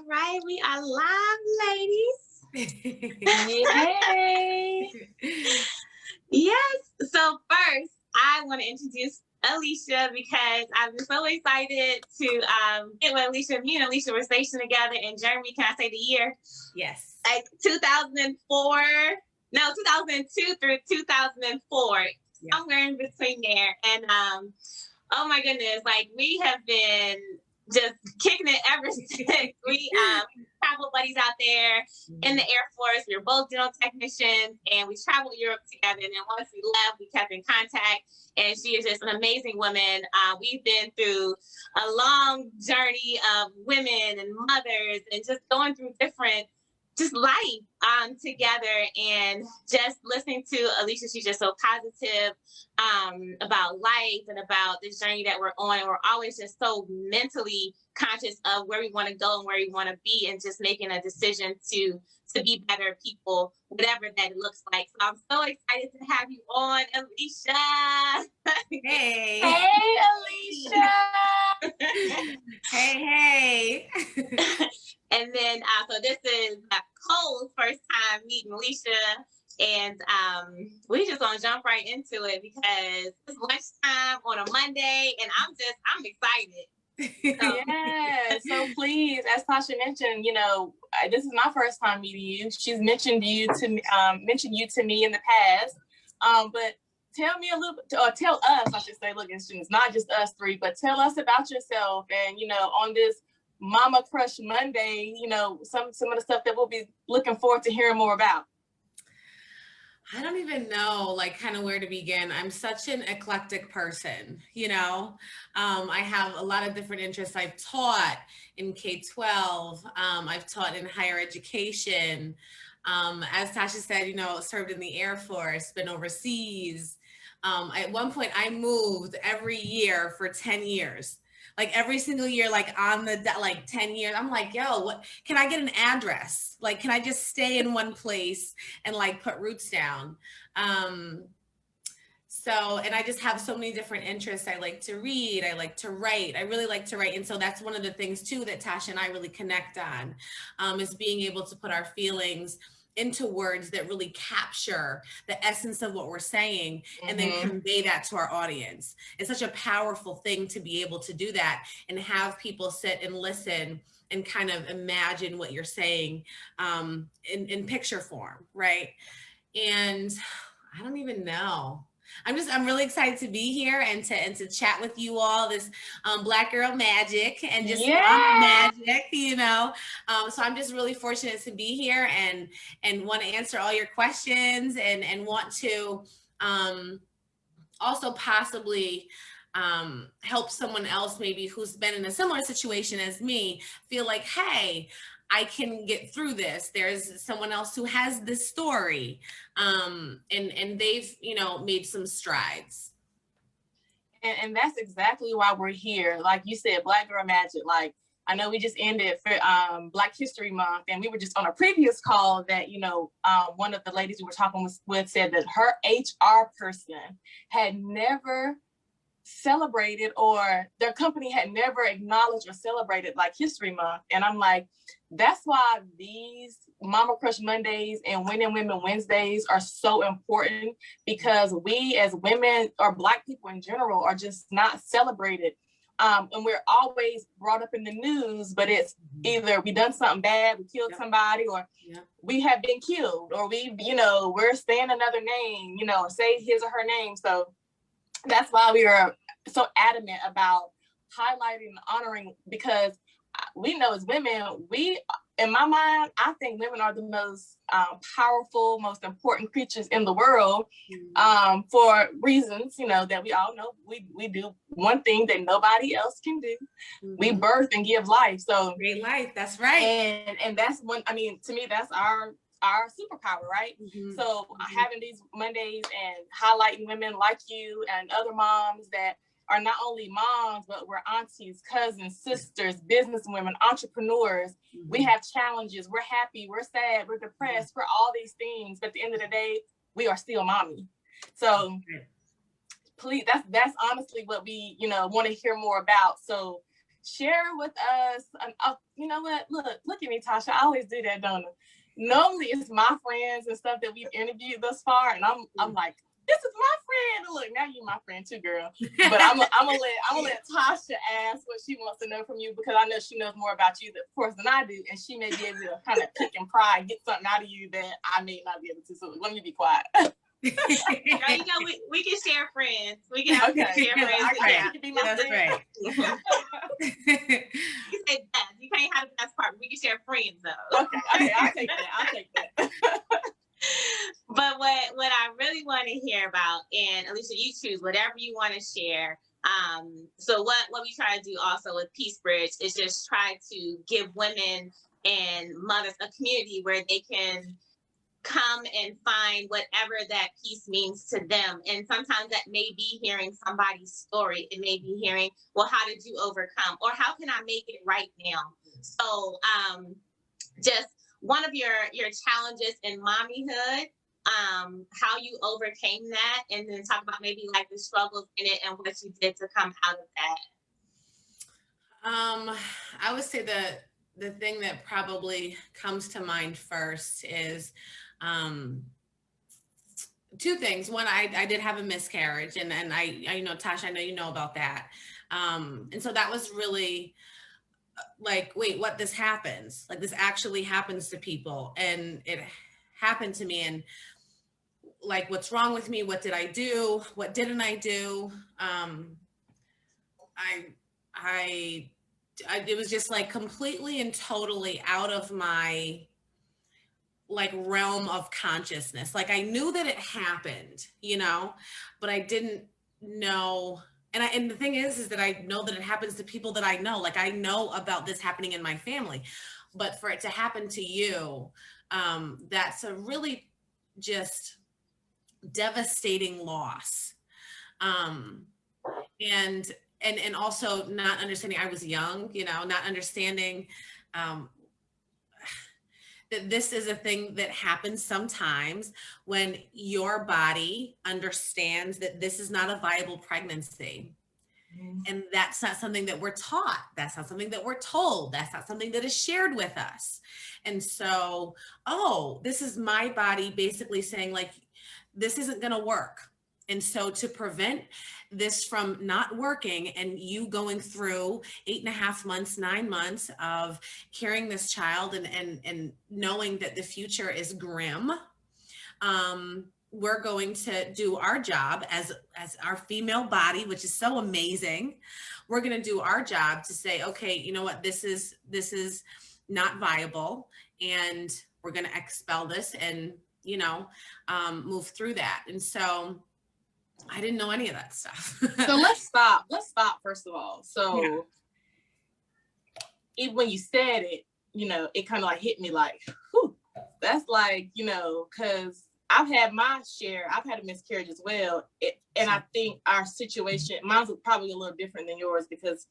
right, we are live, ladies. Yay! Yes. So first, I want to introduce Alicia because I'm so excited to get with Alicia. Me and Alicia were stationed together in Germany. Can I say the year? Yes. Like 2004. No, 2002 through 2004. Yeah. Somewhere in between there. And oh my goodness, like we have been just kicking it ever since. We travel buddies out there in the Air Force. We were both dental technicians and we traveled Europe together. And then once we left, we kept in contact. And she is just an amazing woman. We've been through a long journey of women and mothers and just going through different just life together, and just listening to Alicia, she's just so positive about life and about this journey that we're on. And we're always just so mentally conscious of where we want to go and where we want to be, and just making a decision to be better people, whatever that looks like. So I'm so excited to have you on, Alicia. Hey. Hey, Alicia. hey. And then, so this is Cole's first time meeting Alicia, and we just gonna jump right into it because it's lunchtime on a Monday, and I'm excited. So. Yeah, so please, as Tasha mentioned, this is my first time meeting you. She's mentioned you to me in the past, but tell me a little bit, or tell us, I should say, look, it's not just us three, but tell us about yourself, and on this Mama Crush Monday, some of the stuff that we'll be looking forward to hearing more about. I don't even know kind of where to begin. I'm such an eclectic person, I have a lot of different interests. I've taught in K-12. I've taught in higher education. As Tasha said, served in the Air Force, been overseas. At one point I moved every year for 10 years. Every single year, on the 10 years, I'm like, yo, what can I get an address? Can I just stay in one place and put roots down? And I just have so many different interests. I like to read, I like to write. I really like to write. And so that's one of the things too that Tasha and I really connect on, is being able to put our feelings into words that really capture the essence of what we're saying, and then convey that to our audience. It's such a powerful thing to be able to do that and have people sit and listen and kind of imagine what you're saying in picture form, right? And I don't even know. I'm really excited to be here and to chat with you all, this Black girl magic and just magic, so I'm just really fortunate to be here and want to answer all your questions and want to also possibly help someone else maybe who's been in a similar situation as me feel like, hey, I can get through this. There's someone else who has this story, and they've, made some strides. And that's exactly why we're here. Like you said, Black Girl Magic. I know we just ended for Black History Month, and we were just on a previous call that, one of the ladies we were talking with said that her HR person had never celebrated, or their company had never acknowledged or celebrated Black History Month. And I'm like, that's why these Mama Crush Mondays and Women Wednesdays are so important, because we as women or Black people in general are just not celebrated. And we're always brought up in the news, but it's either we done something bad, we killed somebody, or we have been killed, or we're saying another name, say his or her name. So that's why we are so adamant about highlighting and honoring, because we know as women, in my mind, I think women are the most powerful, most important creatures in the world, for reasons, that we all know. We do one thing that nobody else can do. We birth and give life. So great life, that's right. And that's one, to me, that's our superpower, right? So having these Mondays and highlighting women like you and other moms that are not only moms, but we're aunties, cousins, sisters, businesswomen, entrepreneurs. We have challenges. We're happy. We're sad. We're depressed. We're all these things. But at the end of the day, we are still mommy. So please, that's honestly what we, want to hear more about. So share with us. You know what? Look at me, Tasha. I always do that, don't I? Normally it's my friends and stuff that we've interviewed thus far, and I'm like, this is my friend. And look, now you're my friend too, girl. But I'm gonna let Tasha ask what she wants to know from you, because I know she knows more about you, of course, than I do, and she may be able to kind of pick and pry and get something out of you that I may not be able to. So let me be quiet. Girl, you know, we can share friends. We can have share friends. Okay. You can be my That's friend. right. You said that. You can't have the best part. We can share friends though. Okay, I'll take that. But what I really want to hear about, and Alicia, you choose whatever you want to share. So what we try to do also with Peace Bridge is just try to give women and mothers a community where they can come and find whatever that peace means to them. And sometimes that may be hearing somebody's story. It may be hearing, well, how did you overcome? Or how can I make it right now? So just one of your challenges in mommyhood, how you overcame that, and then talk about maybe like the struggles in it and what you did to come out of that. I would say the thing that probably comes to mind first is two things. One, I did have a miscarriage, and I you know, Tasha, I know you know about that. And so that was really like, wait, what? This happens? Like, this actually happens to people, and it happened to me, and like, what's wrong with me? What did I do? What didn't I do? It was just like completely and totally out of my like realm of consciousness. Like, I knew that it happened, you know, but I didn't know. And the thing is that I know that it happens to people that I know. Like, I know about this happening in my family, but for it to happen to you, that's a really just devastating loss. And also not understanding, I was young, you know, not understanding that this is a thing that happens sometimes when your body understands that this is not a viable pregnancy. Mm-hmm. And that's not something that we're taught. That's not something that we're told. That's not something that is shared with us. And so, this is my body basically saying, like, this isn't going to work. And so to prevent this from not working and you going through 8.5 months, 9 months of carrying this child and knowing that the future is grim, we're going to do our job as our female body, which is so amazing. We're going to do our job to say, okay, you know what, this is not viable, and we're going to expel this and, you know, move through that. And so I didn't know any of that stuff. So let's stop first of all. So even when you said it, you know, it kind of like hit me like, whew, that's like, you know, because I've had my share, I've had a miscarriage as well. And I think our situation, mine's probably a little different than yours, because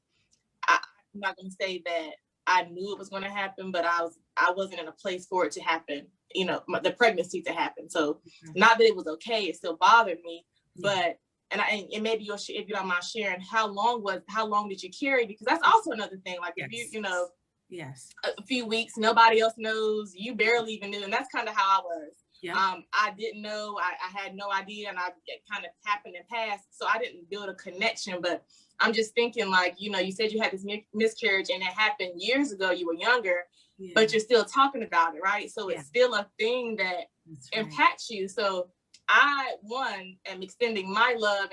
I'm not going to say that I knew it was going to happen, but I wasn't in a place for it to happen, you know, the pregnancy to happen. So not that it was okay, it still bothered me. But and maybe if you don't mind sharing, how long did you carry? Because that's also another thing. Like, if you know, yes, a few weeks, nobody else knows, you barely even knew, and that's kind of how I was. Yeah. I didn't know, I had no idea, and it kind of happened and passed, so I didn't build a connection. But I'm just thinking, like, you know, you said you had this miscarriage and it happened years ago, you were younger, but you're still talking about it, right? So it's still a thing that impacts you. So I, am extending my love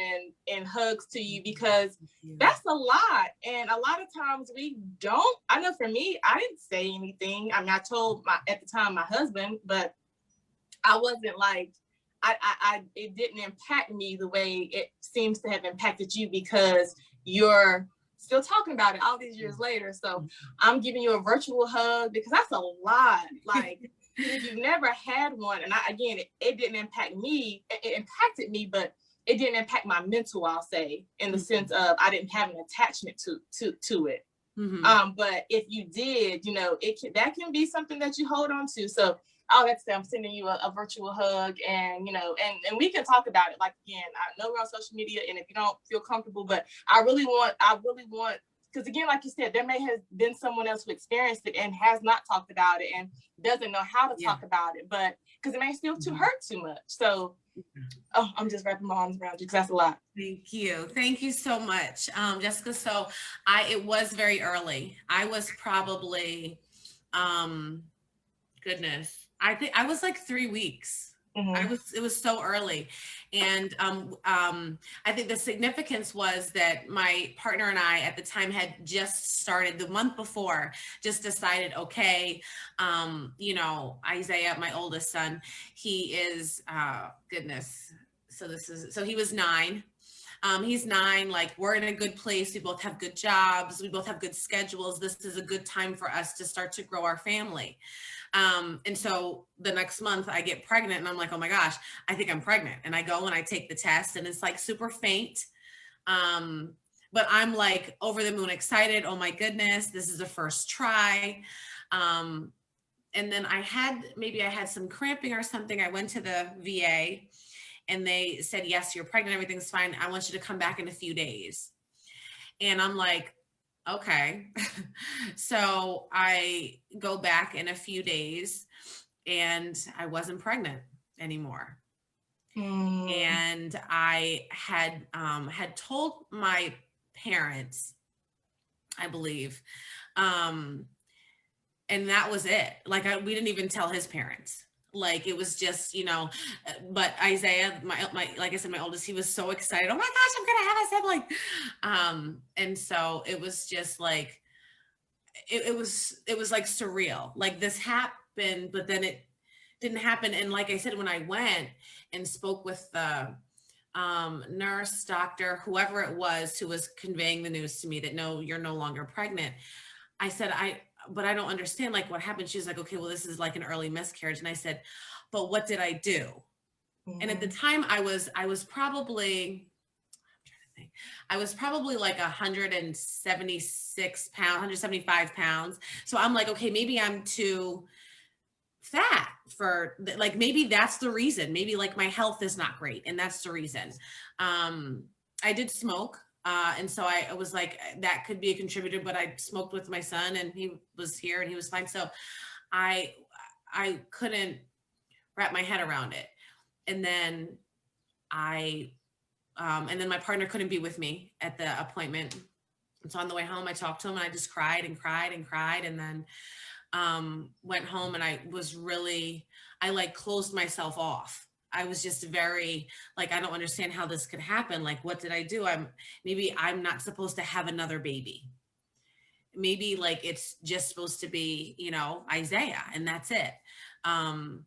and hugs to you, because that's a lot. And a lot of times we don't. I know for me, I didn't say anything. I mean, I told at the time my husband, but I wasn't like, it didn't impact me the way it seems to have impacted you, because you're still talking about it all these years later. So I'm giving you a virtual hug, because that's a lot. Like, if you've never had one, and it didn't impact me, it impacted me, but it didn't impact my mental, I'll say, in the sense of I didn't have an attachment to it. Mm-hmm. But if you did, you know, that can be something that you hold on to. So that's I'm sending you a virtual hug, and, you know, and we can talk about it. Like, again, I know we're on social media, and if you don't feel comfortable, but I really want because again, like you said, there may have been someone else who experienced it and has not talked about it and doesn't know how to talk about it, but because it may still hurt too much. So, I'm just wrapping my arms around you because that's a lot. Thank you so much, Jessica. So it was very early. I was probably, goodness, I think I was like 3 weeks. It was so early. And I think the significance was that my partner and I at the time had just started the month before, just decided, okay, Isaiah, my oldest son, he is, goodness. So he was 9. He's 9, like we're in a good place. We both have good jobs. We both have good schedules. This is a good time for us to start to grow our family. And so the next month I get pregnant and I'm like, oh my gosh, I think I'm pregnant. And I go and I take the test and it's like super faint. But I'm like over the moon excited. Oh my goodness, this is a first try. And then I had some cramping or something. I went to the VA and they said, yes, you're pregnant. Everything's fine. I want you to come back in a few days. And I'm like, okay. So I go back in a few days and I wasn't pregnant anymore. And I had told my parents, I believe, and that was it. Like we didn't even tell his parents. Like it was just, but Isaiah, my like I said, my oldest, he was so excited. Oh my gosh, I'm gonna have a sibling. And so it was just like, it was like surreal. Like this happened, but then it didn't happen. And like I said, when I went and spoke with the nurse, doctor, whoever it was who was conveying the news to me that no, you're no longer pregnant, I said, but I don't understand like what happened. She was like, okay, well, this is like an early miscarriage. And I said, but what did I do? And at the time I was probably, like 176 pounds, 175 pounds. So I'm like, okay, maybe I'm too fat for like, maybe that's the reason. Maybe like my health is not great. And that's the reason. I did smoke. And so I was like, that could be a contributor, but I smoked with my son and he was here and he was fine. So I couldn't wrap my head around it. And then my partner couldn't be with me at the appointment. And so on the way home, I talked to him and I just cried and cried and cried. And then went home and I like closed myself off. I was just very like, I don't understand how this could happen. Like, what did I do? Maybe I'm not supposed to have another baby. Maybe like, it's just supposed to be, Isaiah and that's it. And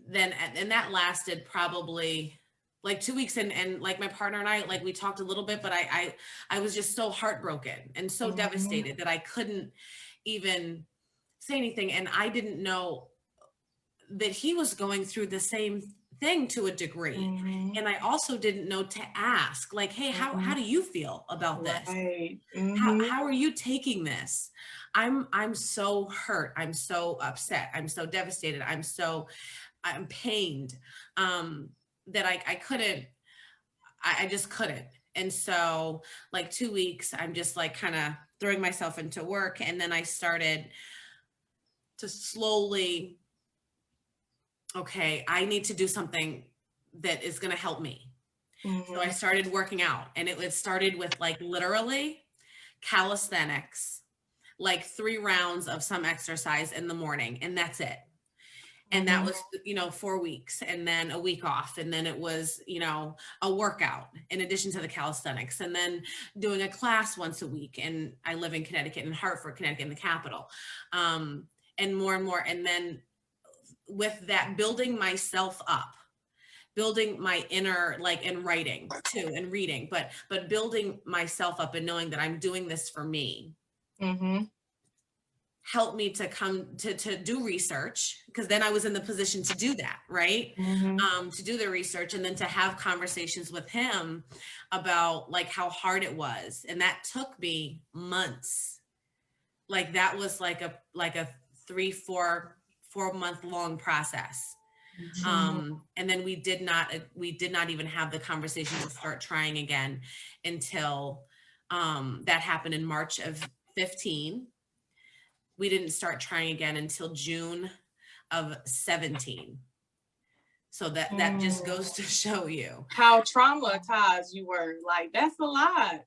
that lasted probably like 2 weeks. And like my partner and I, like we talked a little bit, but I was just so heartbroken and so devastated that I couldn't even say anything. And I didn't know that he was going through the same thing to a degree. And I also didn't know to ask like, hey, how do you feel about this? Right. How are you taking this? I'm so hurt. I'm so upset. I'm so devastated. I'm pained, that I just couldn't. And so like 2 weeks, I'm just like kind of throwing myself into work. And then I started to slowly, okay, I need to do something that is going to help me. So I started working out and it started with like literally calisthenics, like 3 rounds of some exercise in the morning. And that's it. And that was, 4 weeks and then a week off. And then it was, a workout in addition to the calisthenics and then doing a class once a week. And I live in Connecticut, in Hartford, Connecticut, in the capital. And more and more. And then with that, building myself up, building my inner, like in writing too, and reading, but building myself up and knowing that I'm doing this for me. Helped me to come to do research, because then I was in the position to do that, right? To do the research and then to have conversations with him about like how hard it was. And that took me months. Like that was like a 3-4 month long process. And then we did not even have the conversation to start trying again until That happened in March of 15. We didn't start trying again until June of 17. So that just goes to show you how traumatized you were. Like, that's a lot.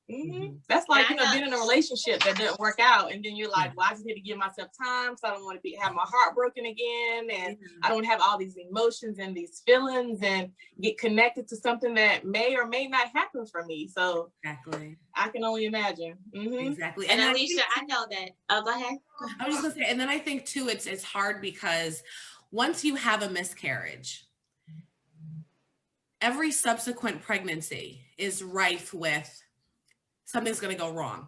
That's like, you know, being in a relationship that didn't work out, and then you're like, well, I just need to give myself time, so I don't want to have my heart broken again, and I don't have all these emotions and these feelings and get connected to something that may or may not happen for me. So exactly, I can only imagine. Exactly. And Alicia, I know that. Oh, go ahead. I was just gonna say, and then I think too, it's hard because once you have a miscarriage, every subsequent pregnancy is rife with something's going to go wrong.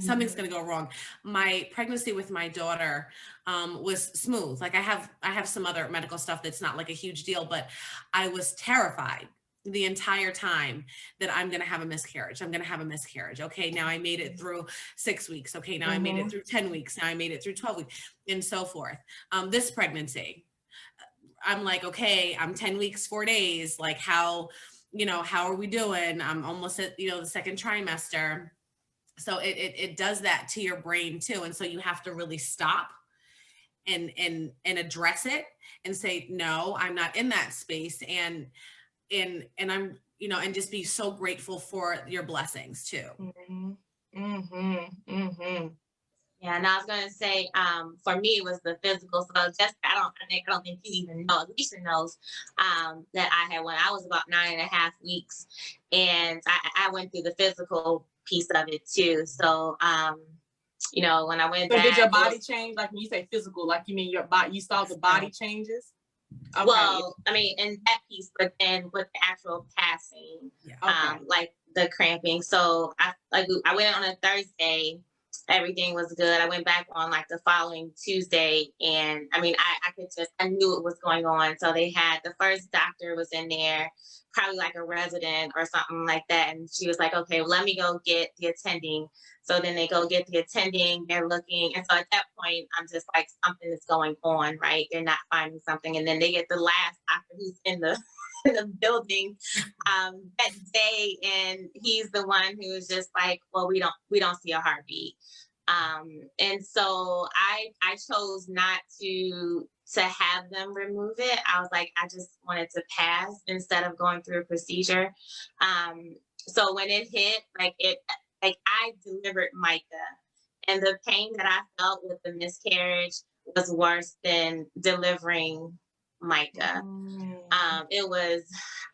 Something's going to go wrong. My pregnancy with my daughter was smooth. Like I have some other medical stuff that's not like a huge deal, but I was terrified the entire time that I'm going to have a miscarriage. I'm going to have a miscarriage. Okay, now I made it through 6 weeks. Okay, now I made it through 10 weeks. Now I made it through 12 weeks, and so forth. This pregnancy, I'm like, okay, I'm 10 weeks, 4 days. Like how are we doing? I'm almost at, the second trimester. So it does that to your brain too. And so you have to really stop and address it and say, no, I'm not in that space. And I'm, and just be so grateful for your blessings too. Yeah, and I was gonna say, for me, it was the physical. So just I don't think you even know. Alicia knows that I had one. I was about 9.5 weeks, and I went through the physical piece of it too. So when I went so back, did your body change? Like when you say physical, like you mean your body? You saw the body changes? Okay. Well, I mean, in that piece, but then with the actual passing, like the cramping. So I went on a Thursday. Everything was good. I went back on like the following Tuesday, and I mean, I knew it was going on. So they had the first doctor was in there, probably like a resident or something like that. And she was like, okay, well, let me go get the attending. So then they go get the attending, they're looking. And so at that point, I'm just like, something is going on, right? They're not finding something. And then they get the last doctor who's in the building that day, and he's the one who is just like, well, we don't see a heartbeat. And so I chose not to have them remove it. I was like, I just wanted to pass instead of going through a procedure. So when it hit, I delivered Micah, and the pain that I felt with the miscarriage was worse than delivering Micah. It was,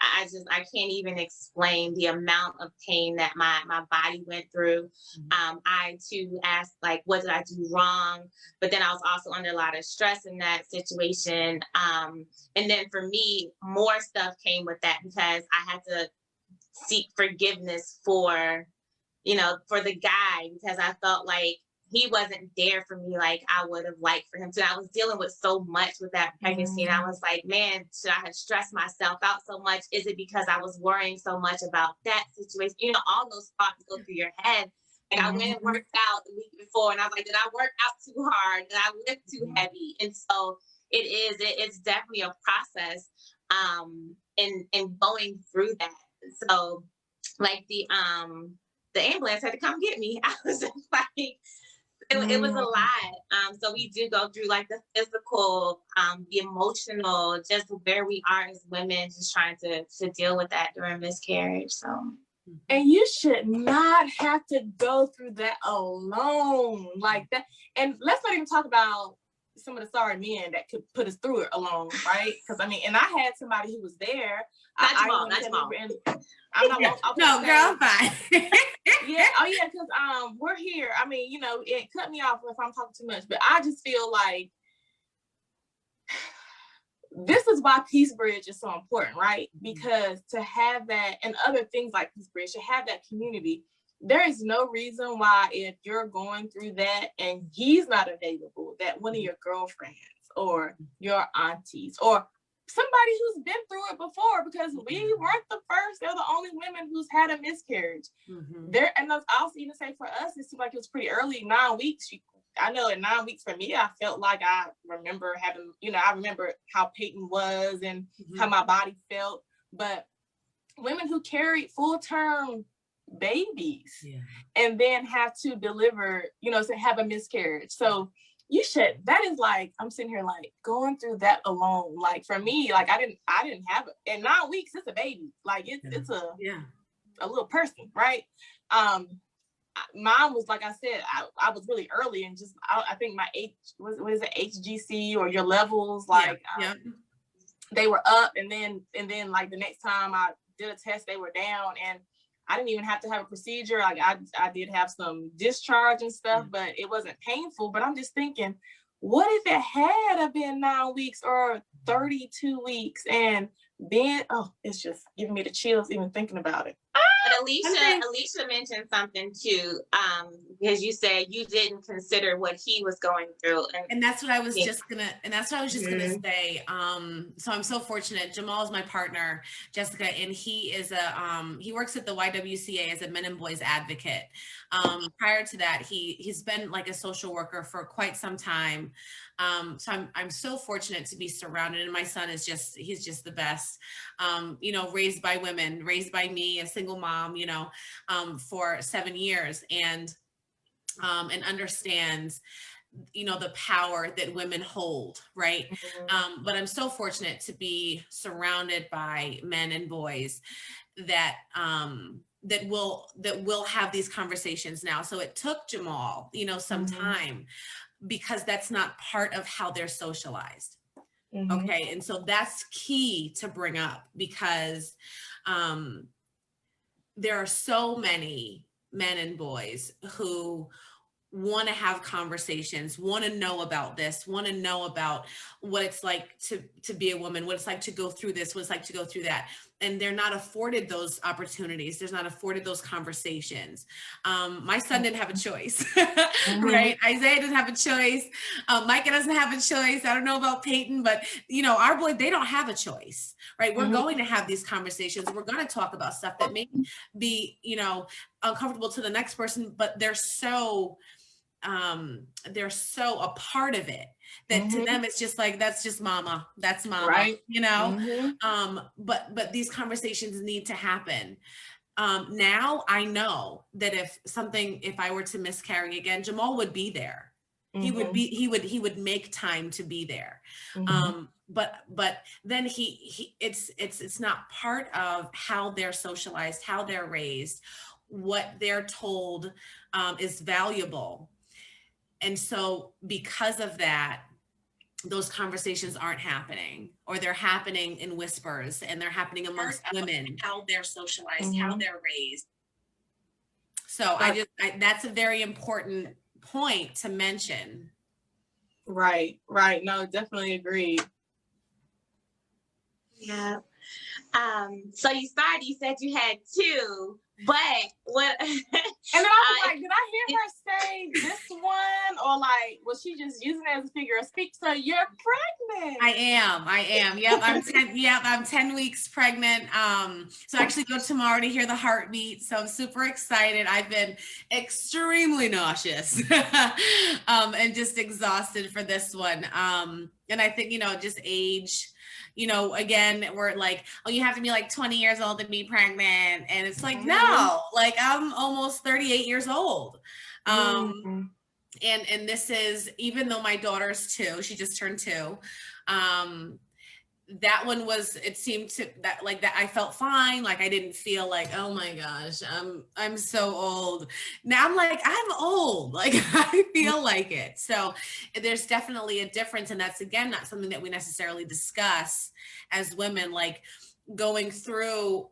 I can't even explain the amount of pain that my body went through. I too asked, like, what did I do wrong? But then I was also under a lot of stress in that situation. And then for me, more stuff came with that because I had to seek forgiveness for the guy, because I felt like he wasn't there for me like I would have liked for him to. I was dealing with so much with that pregnancy, and I was like, man, should I have stressed myself out so much? Is it because I was worrying so much about that situation? All those thoughts go through your head. Like I went and worked out the week before, and I was like, did I work out too hard? Did I lift too heavy? And so it's definitely a process in going through that. So like the ambulance had to come get me. I was just like, it was a lot. So we do go through like the physical, the emotional, just where we are as women, just trying to deal with that during miscarriage. So. And you should not have to go through that alone like that. And let's not even talk about some of the sorry men that could put us through it alone, right? Because I mean, and I had somebody who was there. Not Jamal. I'm not. No, girl, fine. Yeah. Oh, yeah. Because we're here. I mean, it cut me off if I'm talking too much, but I just feel like this is why Peace Bridge is so important, right? Because to have that and other things like Peace Bridge, to have that community, there is no reason why if you're going through that and he's not available, that one of your girlfriends or your aunties or somebody who's been through it before, because we weren't the first, they're the only women who's had a miscarriage. There, and I'll also even say for us, it seemed like it was pretty early, 9 weeks. I know at 9 weeks for me, I felt like I remember having, I remember how Peyton was and how my body felt. But women who carried full-term babies and then have to deliver, you know, to have a miscarriage. So that is like, I'm sitting here like going through that alone. Like for me, like I didn't have it. In 9 weeks, it's a baby. Like it's a little person, right? Mine was, like I said, I was really early and just, I think my what is it, HGC or your levels, like they were up, and then like the next time I did a test, they were down, and I didn't even have to have a procedure. Like I did have some discharge and stuff, but it wasn't painful. But I'm just thinking, what if it had been 9 weeks or 32 weeks? And then, it's just giving me the chills even thinking about it. But Alicia mentioned something too, because you said you didn't consider what he was going through, and that's what I was just gonna say. So I'm so fortunate. Jamal is my partner, Jessica, and he is he works at the YWCA as a men and boys advocate. Prior to that, he's been like a social worker for quite some time. So I'm so fortunate to be surrounded, and my son is he's just the best. You know, raised by women, raised by me, a single mom, you know, for 7 years, and understands, you know, the power that women hold, right? But I'm so fortunate to be surrounded by men and boys that that will have these conversations now. So it took Jamal, you know, some time, because that's not part of how they're socialized. Okay. And so that's key to bring up, because there are so many men and boys who want to have conversations, want to know about this, want to know about what it's like to be a woman, what it's like to go through this, what it's like to go through that. And they're not afforded those opportunities. There's not afforded those conversations. My son didn't have a choice, right? Isaiah didn't have a choice. Micah doesn't have a choice. I don't know about Peyton, but you know, our boy, they don't have a choice, right? We're going to have these conversations. We're going to talk about stuff that may be, you know, uncomfortable to the next person, but they're so a part of it that to them it's just like, that's just mama, that's mama, right? You know. But these conversations need to happen. Now I know that if I were to miscarry again, Jamal would be there. He would make time to be there. But then it's not part of how they're socialized, how they're raised, what they're told is valuable. And so because of that, those conversations aren't happening, or they're happening in whispers, and they're happening amongst women, how they're socialized, how they're raised. So that's a very important point to mention. Right. No, definitely agree. Yeah. So you said you had 2. But what? And then I was like, did I hear her say this one, or like was she just using it as a figure of speech? So you're pregnant. I am. Yep, I'm 10 weeks pregnant. So I actually go tomorrow to hear the heartbeat. So I'm super excited. I've been extremely nauseous and just exhausted for this one. And I think, you know, just age. You know, again, we're like, oh, you have to be like 20 years old to be pregnant. And it's like, no, like I'm almost 38 years old. And this is, even though my daughter's 2, she just turned 2. That one was, it seemed to that like that I felt fine. Like I didn't feel like, oh my gosh, I'm so old. Now I'm like, I'm old. Like I feel like it. So there's definitely a difference. And that's, again, not something that we necessarily discuss as women, like going through,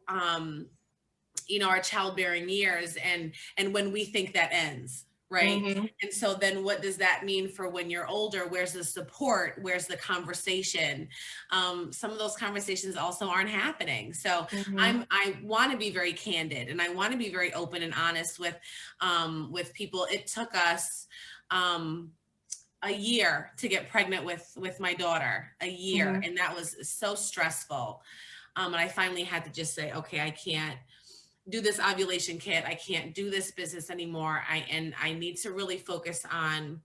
you know, our childbearing years and when we think that ends. Right. And so then what does that mean for when you're older? Where's the support? Where's the conversation? Some of those conversations also aren't happening. So I want to be very candid, and I want to be very open and honest with people. It took us a year to get pregnant with my daughter, a year. And that was so stressful. And I finally had to just say, okay, I can't do this ovulation kit. I can't do this business anymore. I need to really focus on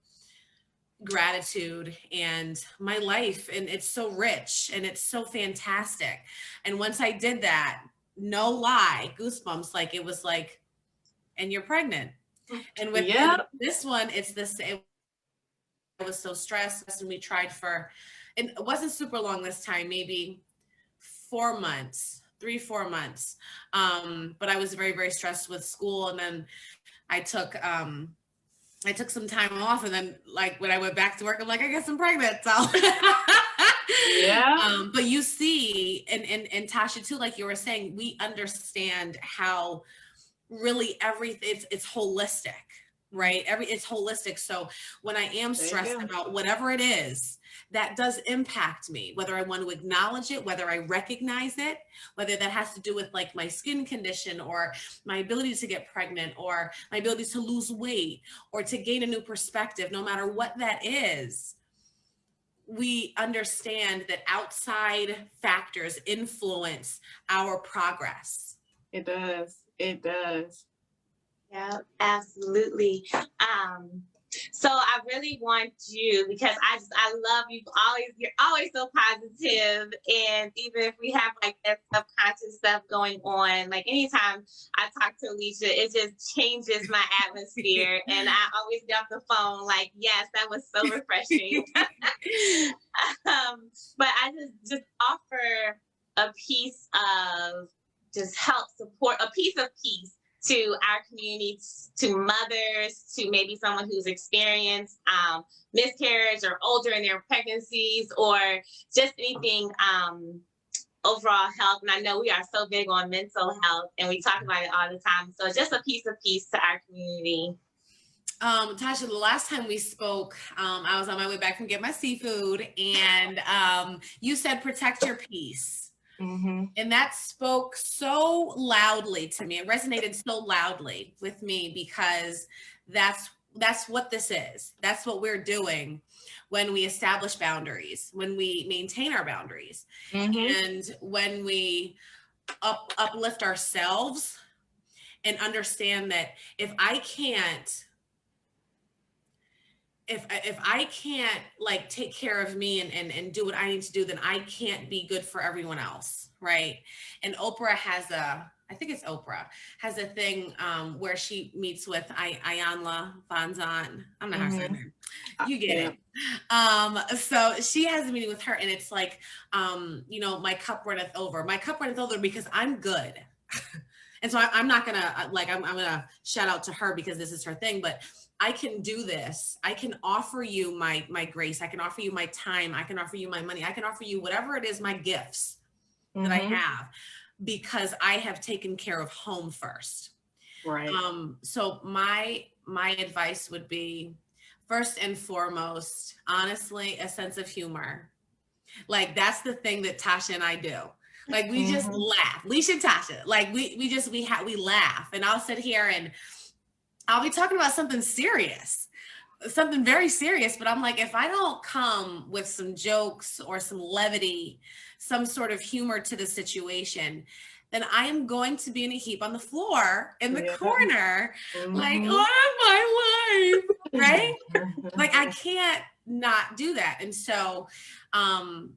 gratitude and my life. And it's so rich and it's so fantastic. And once I did that, no lie, goosebumps, like it was like and you're pregnant. And with this one, it's the same. I was so stressed, and we tried for, and it wasn't super long this time, maybe 4 months, 3-4 months. But I was very, very stressed with school. And then I took some time off, and then like when I went back to work, I'm like, I guess I'm pregnant. So yeah. But you see, and Tasha too, like you were saying, we understand how really everything, it's holistic, right? It's holistic. So when I am stressed about whatever it is, that does impact me, whether I want to acknowledge it, whether I recognize it, whether that has to do with like my skin condition or my ability to get pregnant or my ability to lose weight or to gain a new perspective, no matter what that is, we understand that outside factors influence our progress. It does. It does. Yeah, absolutely. So I really want you, because I love you you're always so positive, and even if we have like that subconscious stuff going on, like anytime I talk to Alicia, it just changes my atmosphere, and I always get off the phone like, yes, that was so refreshing. But I just offer a piece of just help, support, a piece of peace to our community, to mothers, to maybe someone who's experienced miscarriage or older in their pregnancies, or just anything overall health. And I know we are so big on mental health, and we talk about it all the time. So just a piece of peace to our community. Tasha, the last time we spoke, I was on my way back from getting my seafood, and you said protect your peace. Mm-hmm. And that spoke so loudly to me. It resonated so loudly with me, because that's what this is. That's what we're doing when we establish boundaries, when we maintain our boundaries, and when we uplift ourselves and understand that if I can't like take care of me and do what I need to do, then I can't be good for everyone else, right? And Oprah has a thing where she meets with Iyanla Vanzant. I'm not how to say her name. You get it. So she has a meeting with her, and it's like, my cup runneth over. My cup runneth over because I'm good. And so I'm not gonna I'm gonna shout out to her because this is her thing, but I can do this. I can offer you my grace. I can offer you my time. I can offer you my money. I can offer you whatever it is, my gifts that I have, because I have taken care of home first. Right. So my advice would be, first and foremost, honestly, a sense of humor. Like that's the thing that Tasha and I do. Like we just laugh. Alicia and Tasha, like we laugh, and I'll sit here and I'll be talking about something serious, something very serious. But I'm like, if I don't come with some jokes or some levity, some sort of humor to the situation, then I am going to be in a heap on the floor in the corner, like, oh, my life, right? Like I can't not do that. And so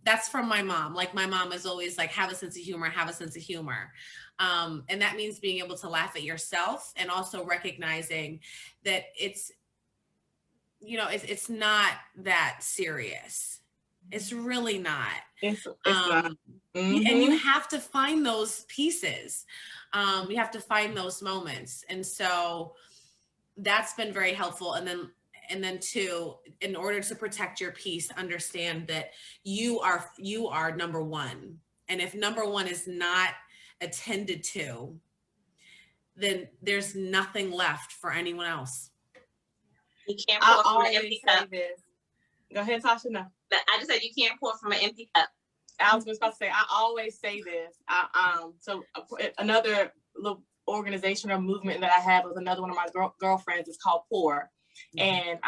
that's from my mom. Like my mom is always like, have a sense of humor, have a sense of humor. And that means being able to laugh at yourself, and also recognizing that it's not that serious. It's really not. It's not. And you have to find those pieces. You have to find those moments. And so that's been very helpful. And then two, in order to protect your peace, understand that you are number one. And if number one is not attended to, then there's nothing left for anyone else. You can't pour from an empty cup. Go ahead, Tasha. No. I just said you can't pour from an empty cup. I was just about to say, I always say this. So another little organization or movement that I have with another one of my girlfriends is called Pour. And,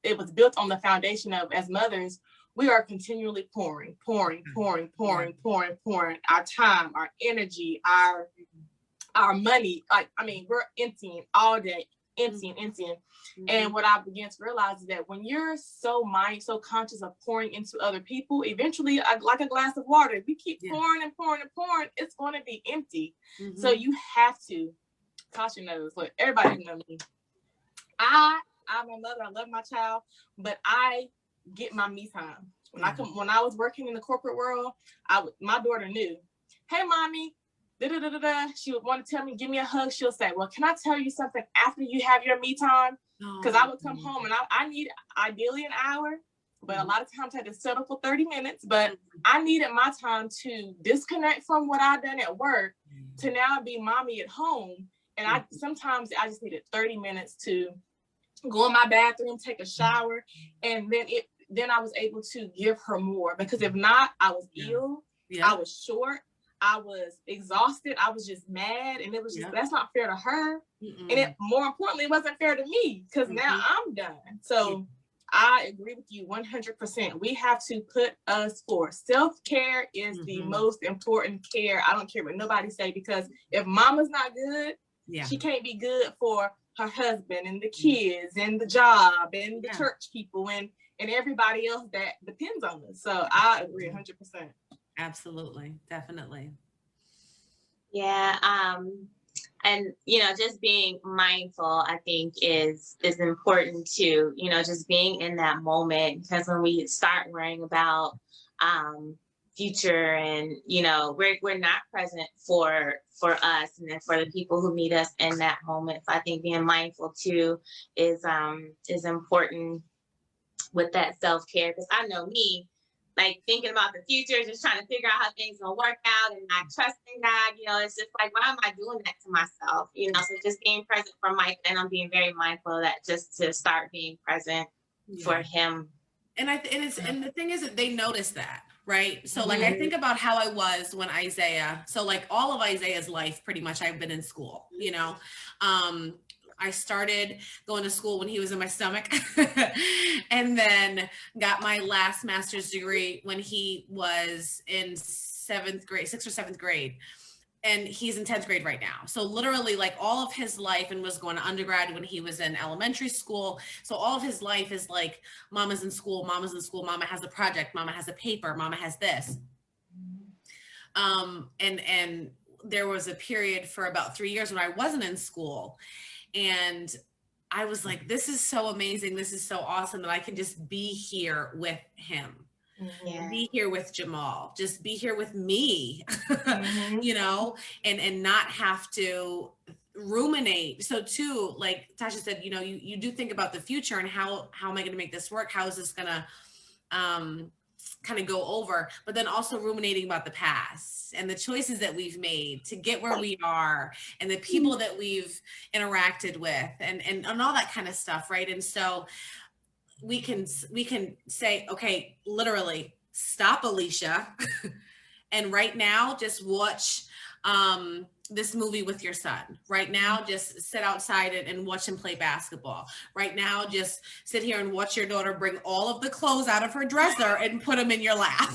it was built on the foundation of, as mothers, we are continually pouring our time, our energy, our money. We're emptying all day, emptying. And what I began to realize is that when you're so conscious of pouring into other people, eventually, like a glass of water, if you keep pouring and pouring and pouring, it's going to be empty. So you have to Tasha knows. Look, everybody knows me. I'm a mother. I love my child, but I get my me time. When I was working in the corporate world, my daughter knew. Hey, mommy. She would want to tell me, give me a hug. She'll say, well, can I tell you something after you have your me time? Because I would come home and I need ideally an hour, but a lot of times I had to settle for 30 minutes. But I needed my time to disconnect from what I've done at work to now be mommy at home. And sometimes I just needed 30 minutes to go in my bathroom, take a shower, and then I was able to give her more. Because if not, I was ill, I was short, I was exhausted, I was just mad, and it was just that's not fair to her. And more importantly, it wasn't fair to me because now I'm done. So I agree with you 100%. We have to put us first. Self-care is the most important care. I don't care what nobody say, because if mama's not good, she can't be good for her husband and the kids and the job and the church people and everybody else that depends on us. So I agree 100%. Absolutely. Definitely. Yeah. And, just being mindful, I think is important too, just being in that moment, because when we start worrying about, future and, we're not present for us and then for the people who meet us in that moment. So I think being mindful too is important with that self-care, because I know me, like thinking about the future, just trying to figure out how things will work out and not trusting God, it's just like, why am I doing that to myself? So just being present for Mike, and I'm being very mindful of that, just to start being present for him. And and the thing is that they notice that, right? So like, I think about how I was when Isaiah, so like all of Isaiah's life, pretty much I've been in school, I started going to school when he was in my stomach and then got my last master's degree when he was in 6th or 7th grade. And he's in 10th grade right now. So literally like all of his life, and was going to undergrad when he was in elementary school. So all of his life is like, mama's in school, mama has a project, mama has a paper, mama has this. And there was a period for about 3 years when I wasn't in school. And I was like, this is so amazing. This is so awesome that I can just be here with him. Be here with Jamal, just be here with me, and not have to ruminate. So too, like Tasha said, you do think about the future and how am I going to make this work? How is this going to kind of go over, but then also ruminating about the past and the choices that we've made to get where we are and the people that we've interacted with and all that kind of stuff. Right. And so we can say, okay, literally stop, Alicia. And right now, just watch this movie with your son. Right now, just sit outside and watch him play basketball. Right now, just sit here and watch your daughter bring all of the clothes out of her dresser and put them in your lap.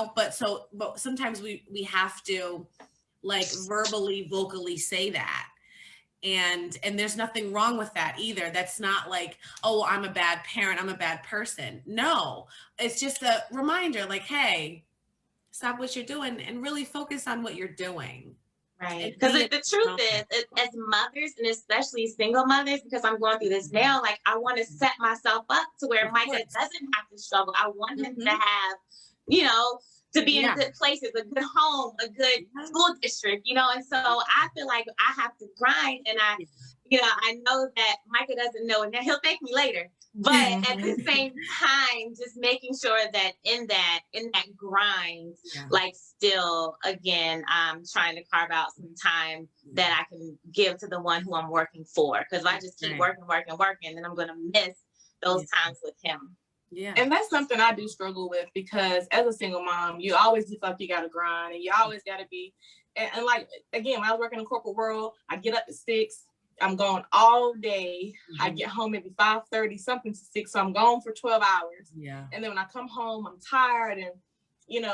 But sometimes we have to like verbally, vocally say that. And there's nothing wrong with that either. That's not like, oh, I'm a bad parent, I'm a bad person. No, it's just a reminder like, hey, stop what you're doing and really focus on what you're doing. Right. Because the truth is, as mothers, and especially single mothers, because I'm going through this now, like I want to set myself up to where Micah doesn't have to struggle. I want him to have, to be in good places, a good home, a good school district, and so I feel like I have to grind, and I know that Micah doesn't know, and that he'll thank me later. But at the same time, just making sure that in that grind, like still, again, I'm trying to carve out some time that I can give to the one who I'm working for. Because if I just keep working, then I'm going to miss those times with him. Yeah. And that's something I do struggle with, because as a single mom, you always feel like you got to grind, and you always got to be, and like, again, when I was working in the corporate world, I get up at 6, I'm gone all day. I get home maybe 5:30, something to 6. So I'm gone for 12 hours. Yeah. And then when I come home, I'm tired, and,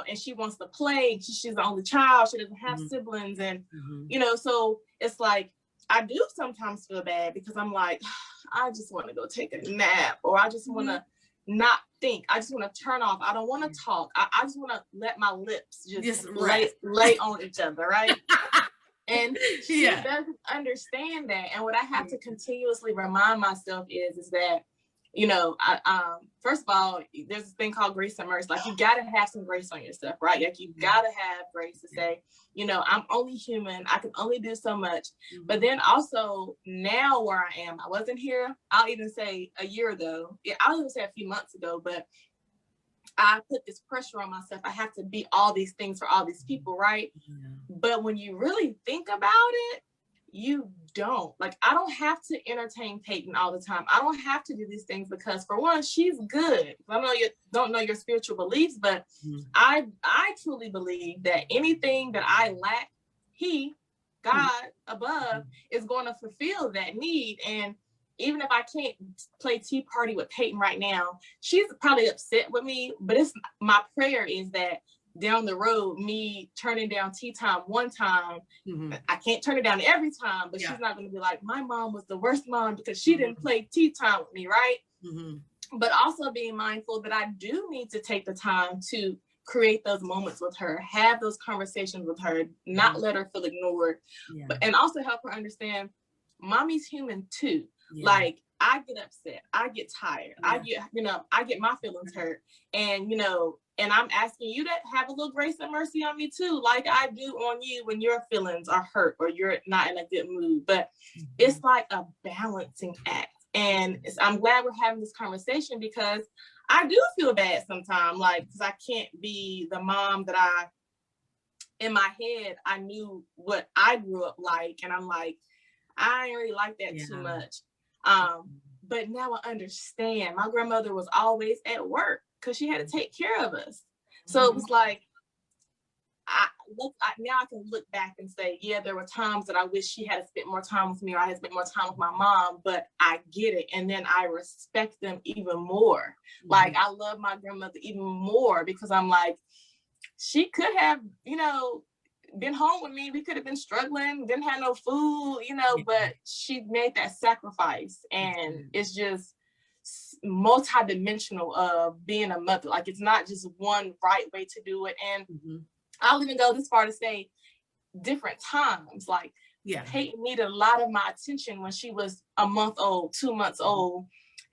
and she wants to play. She's the only child. She doesn't have siblings. And, so it's like, I do sometimes feel bad, because I'm like, I just want to go take a nap, or I just want to not think. I just want to turn off. I don't want to talk. I just want to let my lips just lay on each other, right? And she doesn't understand that. And what I have to continuously remind myself is that, you know, first of all, there's this thing called grace and mercy. Like, you got to have some grace on yourself, right? Like, you got to have grace to say, you know, I'm only human. I can only do so much. But then also now where I am, I wasn't here, I'll even say a year ago. I'll even say a few months ago, but I put this pressure on myself. I have to be all these things for all these people, right? But when you really think about it, you don't. Like, I don't have to entertain Peyton all the time. I don't have to do these things because, for one, she's good. I know you don't know your spiritual beliefs, but I truly believe that anything that I lack, God above, is going to fulfill that need. And even if I can't play tea party with Peyton right now, she's probably upset with me, but my prayer is that down the road, me turning down tea time one time, I can't turn it down every time, but she's not going to be like, my mom was the worst mom because she didn't play tea time with me, right? But also being mindful that I do need to take the time to create those moments with her, have those conversations with her, not let her feel ignored, and also help her understand mommy's human too. Like, I get upset, I get tired, I get my feelings hurt, and and I'm asking you to have a little grace and mercy on me too, like I do on you when your feelings are hurt or you're not in a good mood. But it's like a balancing act, and I'm glad we're having this conversation because I do feel bad sometimes, like, because I can't be the mom that in my head, I knew what I grew up like, and I'm like, I ain't really like that too much. But now I understand. My grandmother was always at work because she had to take care of us. So it was like, now I can look back and say, yeah, there were times that I wish she had spent more time with me, or I had spent more time with my mom, but I get it. And then I respect them even more. Like, I love my grandmother even more because I'm like, she could have, been home with me. We could have been struggling, didn't have no food, but she made that sacrifice. And it's just multi-dimensional of being a mother. Like, it's not just one right way to do it. And I'll even go this far to say different times. Like, Peyton needed a lot of my attention when she was a month old, 2 months old.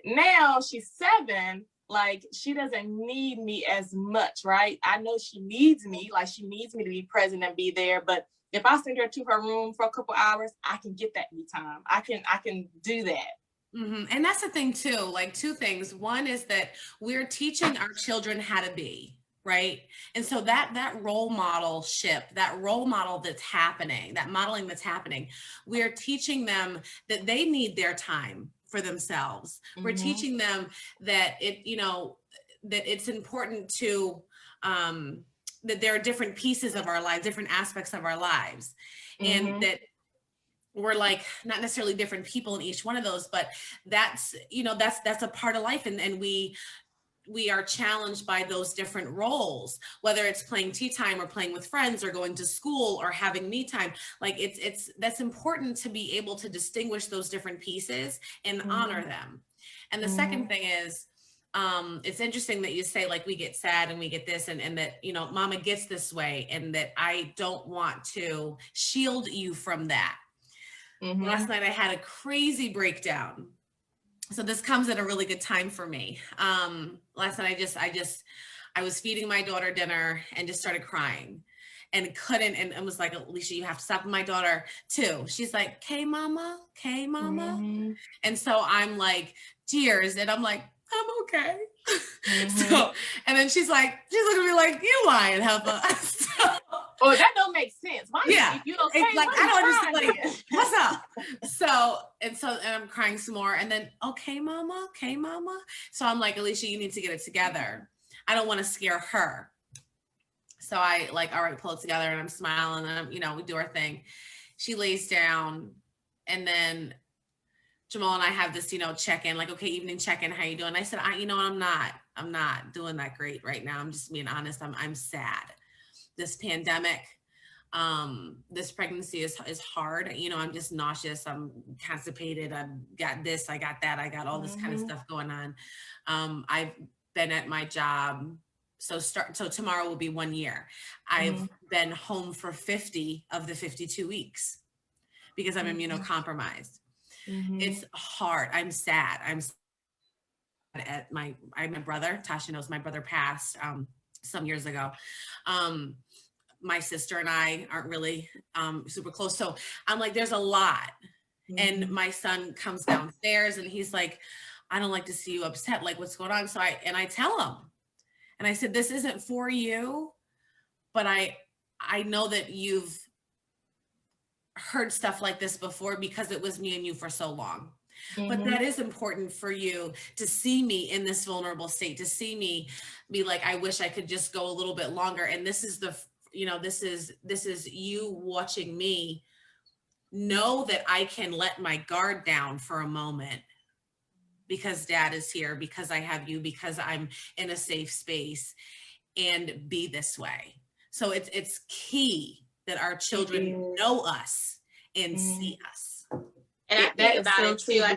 Now she's 7. Like, she doesn't need me as much, right? I know she needs me, like, she needs me to be present and be there. But if I send her to her room for a couple hours, I can get that me time. I can do that. And that's the thing too, like, 2 things. One is that we're teaching our children how to be, right? And so that role modelship, that role model that's happening, that modeling that's happening, we're teaching them that they need their time for themselves. We're teaching them that that it's important to that there are different pieces of our lives, different aspects of our lives, and that we're like not necessarily different people in each one of those, but that's a part of life, and we are challenged by those different roles, whether it's playing tea time or playing with friends or going to school or having me time. Like, that's important to be able to distinguish those different pieces and honor them. And the second thing is, it's interesting that you say, like, we get sad and we get this and that, mama gets this way, and that I don't want to shield you from that. Last night I had a crazy breakdown. So this comes at a really good time for me. Last night I was feeding my daughter dinner and just started crying and couldn't, and was like, Alicia, you have to stop. My daughter too. She's like, "K mama, K mama." And so I'm like, tears, and I'm like, I'm okay. So, and then she's looking at me like, you lying, Heifer. Oh, that don't make sense. Why? Yeah, if you okay, like, I don't understand. Like, what's up? So I'm crying some more, and then, okay, mama. So I'm like, Alicia, you need to get it together. I don't want to scare her. So I all right, pull it together, and I'm smiling, and we do our thing. She lays down, and then Jamal and I have this, check-in, like, okay, evening check-in, how you doing? I said, I'm not doing that great right now. I'm just being honest. I'm sad. This pandemic, this pregnancy is hard. I'm just nauseous. I'm constipated. I've got this, I got that. I got all this kind of stuff going on. I've been at my job So tomorrow will be 1 year. I've been home for 50 of the 52 weeks because I'm immunocompromised. It's hard. I'm sad. I'm sad at my brother. Tasha knows my brother passed some years ago. My sister and I aren't really super close. So I'm like, there's a lot. And my son comes downstairs and he's like, I don't like to see you upset. Like, what's going on? So I tell him, and I said, this isn't for you, but I know that you've heard stuff like this before because it was me and you for so long. But that is important for you to see me in this vulnerable state, to see me be like, I wish I could just go a little bit longer. And this is this is you watching me know that I can let my guard down for a moment because dad is here, because I have you, because I'm in a safe space, and be this way. So it's key that our children know us and see us. And I think about it too. I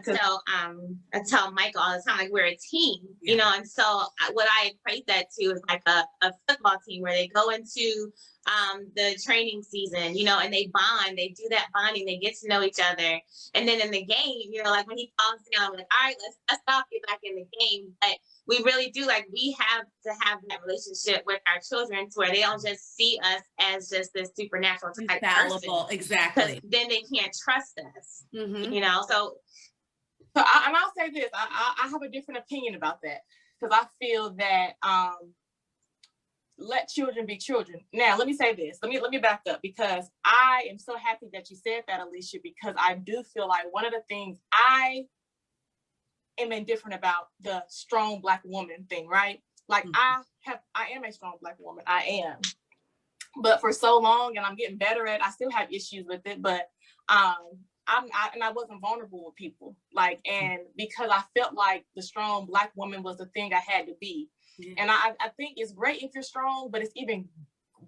tell Michael all the time, like, we're a team, you know. And so what I equate that to is like a football team where they go into the training season, you know, and they bond. They do that bonding. They get to know each other, and then in the game, you know, like when he calms down, I'm like, all right, let's all get back in the game. But we really do, like, we have to have that relationship with our children to where they don't just see us as just this supernatural type person. Exactly. Then they can't trust us, you know? So I'll say this, I have a different opinion about that, because I feel that let children be children. Now, let me say this. Let me back up, because I am so happy that you said that, Alicia, because I do feel like one of the things I am indifferent about the strong Black woman thing, right? Like I am a strong Black woman. I am. But for so long, and I'm getting better at it, I still have issues with it, but I wasn't vulnerable with people. Like, and because I felt like the strong Black woman was the thing I had to be. And I think it's great if you're strong, but it's even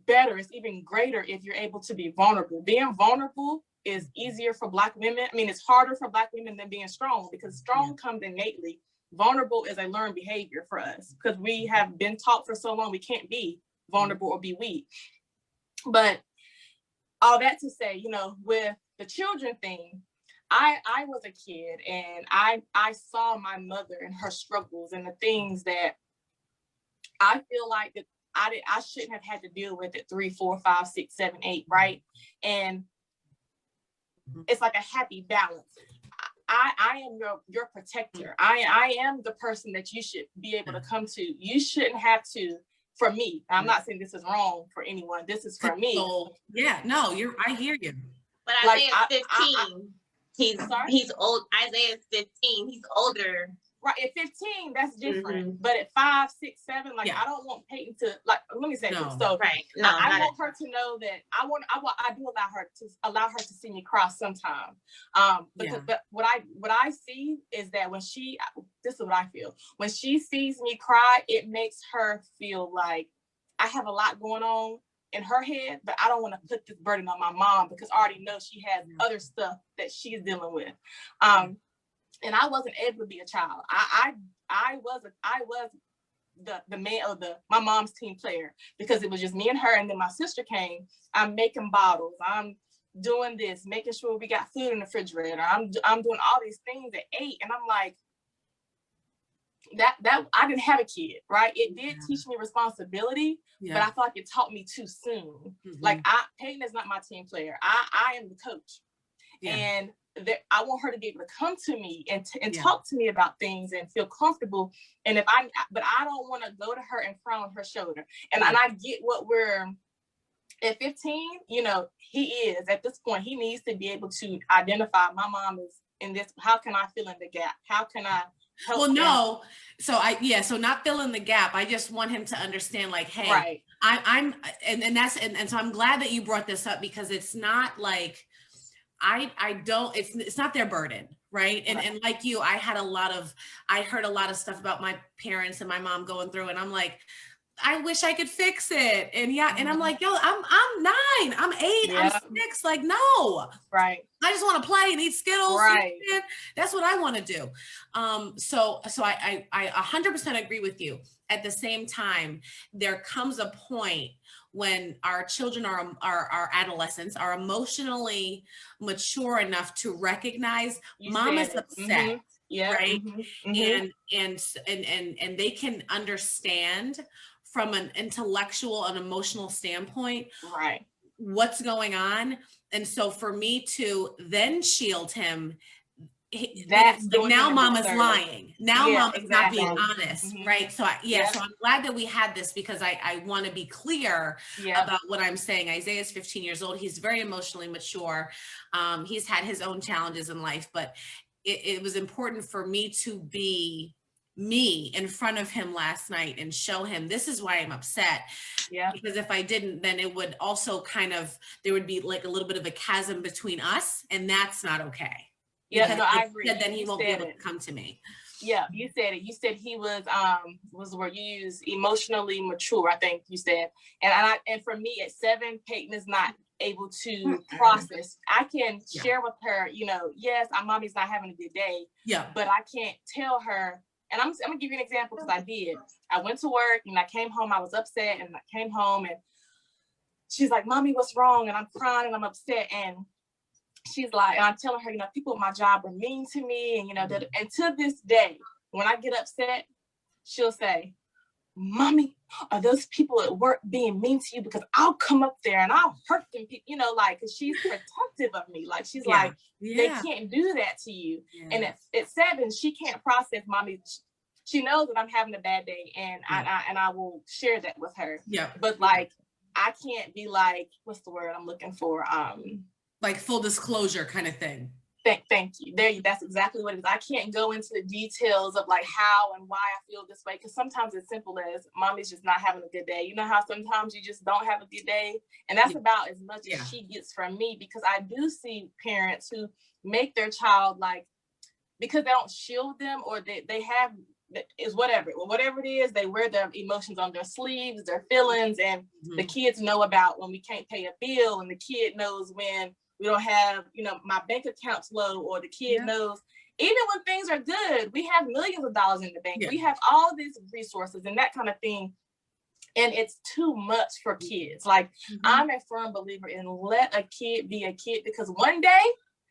better, it's even greater if you're able to be vulnerable. Being vulnerable is easier for Black women. I mean, it's harder for Black women than being strong, because strong comes innately. Vulnerable is a learned behavior for us, because we have been taught for so long we can't be vulnerable or be weak. But all that to say, you know, with the children thing, I was a kid, and I saw my mother and her struggles and the things that I feel like that I shouldn't have had to deal with at 3, 4, 5, 6, 7, 8, right? And it's like a happy balance. I am your protector. I am the person that you should be able to come to. You shouldn't have to, for me. I'm not saying this is wrong for anyone. This is for me. Yeah, no, I hear you. But Isaiah's 15. He's old. Isaiah's 15. He's older. Right, at 15, that's different. But at 5, 6, 7, like, I don't want Peyton to, like, let me say this. So I want her to know that I do allow her to see me cry sometime. But what I see is that when this is what I feel. When she sees me cry, it makes her feel like I have a lot going on in her head, but I don't want to put this burden on my mom, because I already know she has other stuff that she's dealing with. And I wasn't able to be a child. I was the man of my mom's team player, because it was just me and her. And then my sister came. I'm making bottles. I'm doing this, making sure we got food in the refrigerator. I'm doing all these things at 8, and I'm like, that I didn't have a kid, right? It did teach me responsibility, but I felt like it taught me too soon. Like, Peyton is not my team player. I am the coach, and I want her to be able to come to me and talk to me about things and feel comfortable. And but I don't want to go to her and frown on her shoulder. And I get what we're at 15, you know, he is at this point, he needs to be able to identify my mom is in this. How can I fill in the gap? How can I help? Well, no. So not fill in the gap. I just want him to understand, like, hey, I'm so I'm glad that you brought this up, because it's not like, it's not their burden, right? And like you, I heard a lot of stuff about my parents and my mom going through, and I'm like, I wish I could fix it. And and I'm like, yo, I'm 9, I'm 8, I'm 6. Like, no. Right. I just want to play and eat Skittles. Right. That's what I want to do. So I 100% agree with you. At the same time, there comes a point when our children our adolescents are emotionally mature enough to recognize mama's upset. Right. And they can understand from an intellectual and emotional standpoint, right, what's going on. And so for me to then shield him, that's now mama's lying. Now mama's not being honest. Right. So so I'm glad that we had this, because I want to be clear about what I'm saying. Isaiah's 15 years old. He's very emotionally mature. He's had his own challenges in life, but it was important for me to be me in front of him last night and show him this is why I'm upset. Because if I didn't, then it would also there would be like a little bit of a chasm between us, and that's not okay. No, I agree. Then he won't be able to come to me. Yeah, you said it. You said he was the word you used, emotionally mature, I think you said. And for me at 7, Peyton is not able to process. I can share with her, yes, our mommy's not having a good day. But I can't tell her. And I'm gonna give you an example, because I did. I went to work and I came home. I was upset, and I came home and she's like, "Mommy, what's wrong?" And I'm crying and I'm upset. And she's like, and I'm telling her, people at my job are mean to me, and and to this day, when I get upset, she'll say, "Mommy, are those people at work being mean to you? Because I'll come up there and I'll hurt them." Because she's protective of me. Like, she's like, they can't do that to you. And at 7, she can't process mommy. She knows that I'm having a bad day, and I will share that with her. But like, I can't be like, what's the word I'm looking for? Like full disclosure kind of thing. Thank you. That's exactly what it is. I can't go into the details of like how and why I feel this way, because sometimes it's simple as mommy's just not having a good day. You know how sometimes you just don't have a good day, and that's about as much as she gets from me, because I do see parents who make their child, like, because they don't shield them, or they have is whatever it is, they wear their emotions on their sleeves, their feelings, and the kids know about when we can't pay a bill, and the kid knows when we don't have, my bank account's low, or the kid knows, even when things are good, we have millions of dollars in the bank. We have all these resources and that kind of thing. And it's too much for kids. Like, I'm a firm believer in let a kid be a kid, because one day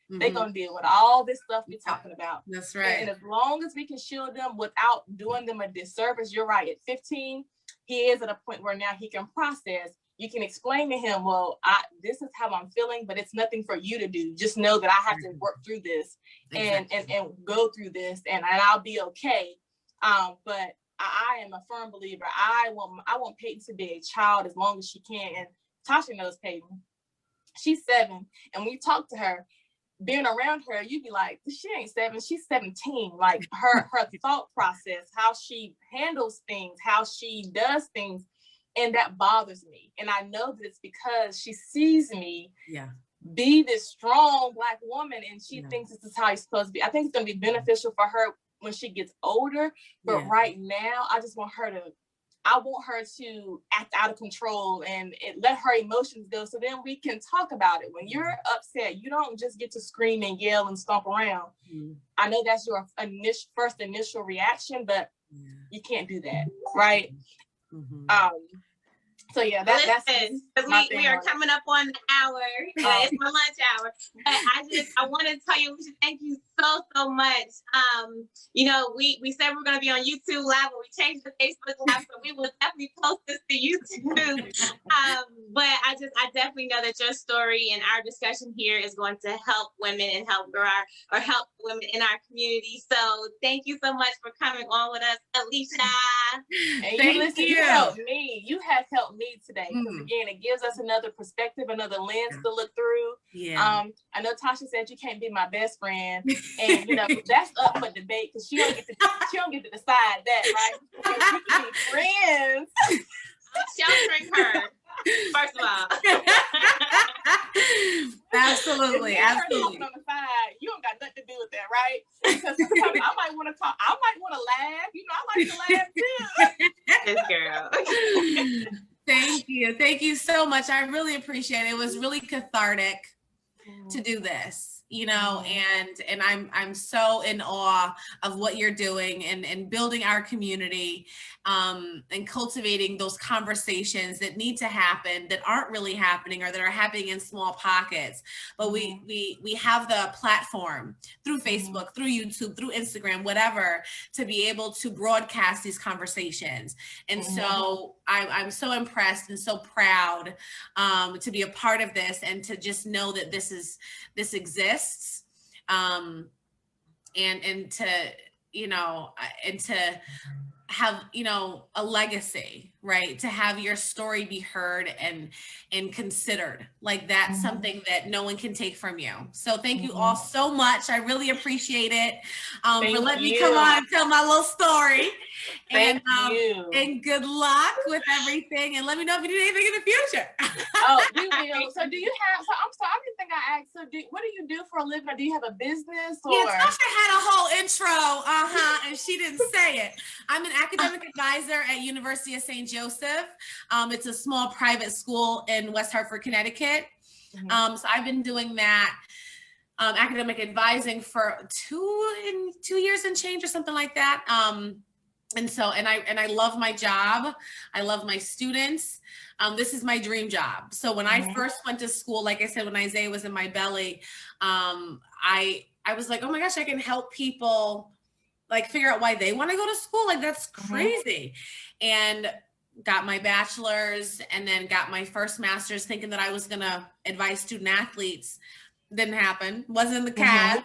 they're going to deal with all this stuff we're talking about. That's right. And as long as we can shield them without doing them a disservice, you're right. At 15, he is at a point where now he can process. You can explain to him, well, this is how I'm feeling, but it's nothing for you to do. Just know that I have to work through this and go through this, and I'll be okay. But I am a firm believer. I want Peyton to be a child as long as she can. And Tasha knows Peyton. She's 7, and when you talk to her, being around her, you'd be like, she ain't 7, she's 17. Like, her thought process, how she handles things, how she does things. And that bothers me. And I know that it's because she sees me be this strong Black woman, and she thinks this is how you're supposed to be. I think it's going to be beneficial for her when she gets older. But right now, I want her to act out of control and let her emotions go, so then we can talk about it. When you're upset, you don't just get to scream and yell and stomp around. I know that's your first initial reaction, but you can't do that, right? So that's we are coming up on the hour. It's my lunch hour. But I want to tell you, Alicia, thank you so much. We said we're going to be on YouTube Live, but we changed the Facebook Live, so we will definitely post this to YouTube. But I definitely know that your story and our discussion here is going to help women and help women in our community. So thank you so much for coming on with us, Alicia. Thank you. You helped me. You have helped me today, because again, it gives us another perspective, another lens to look through. I know Tasha said you can't be my best friend, and that's up for debate, because she don't get to decide that, right? We can be friends. I'm sheltering her, first of all. Absolutely. On the side, you don't got nothing to do with that, right? Because sometimes I might want to talk. I might want to laugh. I like to laugh too. This girl. you. Thank you so much. I really appreciate it. It was really cathartic to do this, you know, and I'm so in awe of what you're doing and building our community, and cultivating those conversations that need to happen, that aren't really happening, or that are happening in small pockets. But we have the platform through Facebook, through YouTube, through Instagram, whatever, to be able to broadcast these conversations. And so I'm so impressed and so proud to be a part of this, and to just know that this exists, and to, you know, and to have, you know, a legacy, right? To have your story be heard and considered. Like, that's something that no one can take from you. So thank you all so much. I really appreciate it, for letting me come on and tell my little story. Thank you. And good luck with everything. And let me know if you need anything in the future. Oh, we will. So do you have, so I'm sorry, I didn't think I asked. So what do you do for a living? Or do you have a business? Or? Yeah, Tasha had a whole intro, and she didn't say it. I'm an academic advisor at University of St. Joseph. It's a small private school in West Hartford, Connecticut. So I've been doing that, academic advising for 2 years and change, or something like that. And I love my job. I love my students. This is my dream job. So when I first went to school, like I said, when Isaiah was in my belly, I was like, oh my gosh, I can help people like figure out why they want to go to school. Like, that's crazy. And got my bachelor's, and then got my first master's, thinking that I was going to advise student athletes. Didn't happen. Wasn't in the CAD.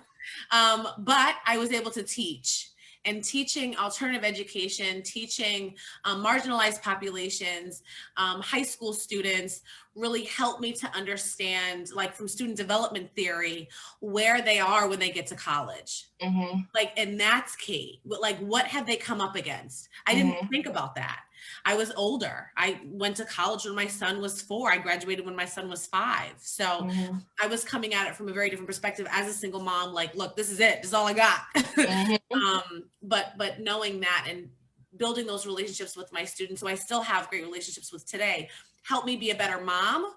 But I was able to teach. And teaching alternative education, teaching marginalized populations, high school students, really helped me to understand, like, from student development theory, where they are when they get to college. Like, and that's key. Like, what have they come up against? I didn't think about that. I was older. I went to college when my son was 4. I graduated when my son was 5. So I was coming at it from a very different perspective as a single mom. Like, look, this is it. This is all I got. But knowing that and building those relationships with my students, who I still have great relationships with today, helped me be a better mom.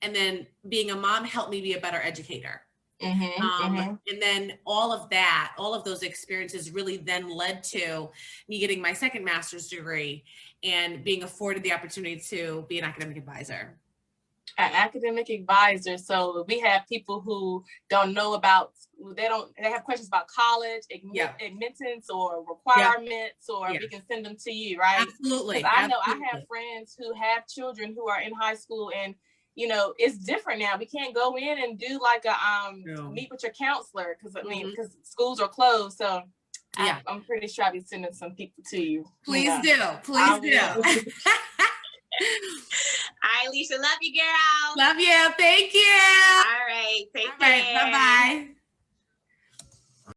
And then being a mom helped me be a better educator. And then all of those experiences really then led to me getting my second master's degree and being afforded the opportunity to be an academic advisor. An academic advisor. So we have people who don't know about, they have questions about college, admittance or requirements, or we can send them to you, right? Absolutely. I know I have friends who have children who are in high school, and you know, it's different now. We can't go in and do like a meet with your counselor, because because schools are closed. So I'm pretty sure I'll be sending some people to you. Please do. Please do. All right, Alicia, love you, girl. Love you. Thank you. All right, take care. Bye-bye.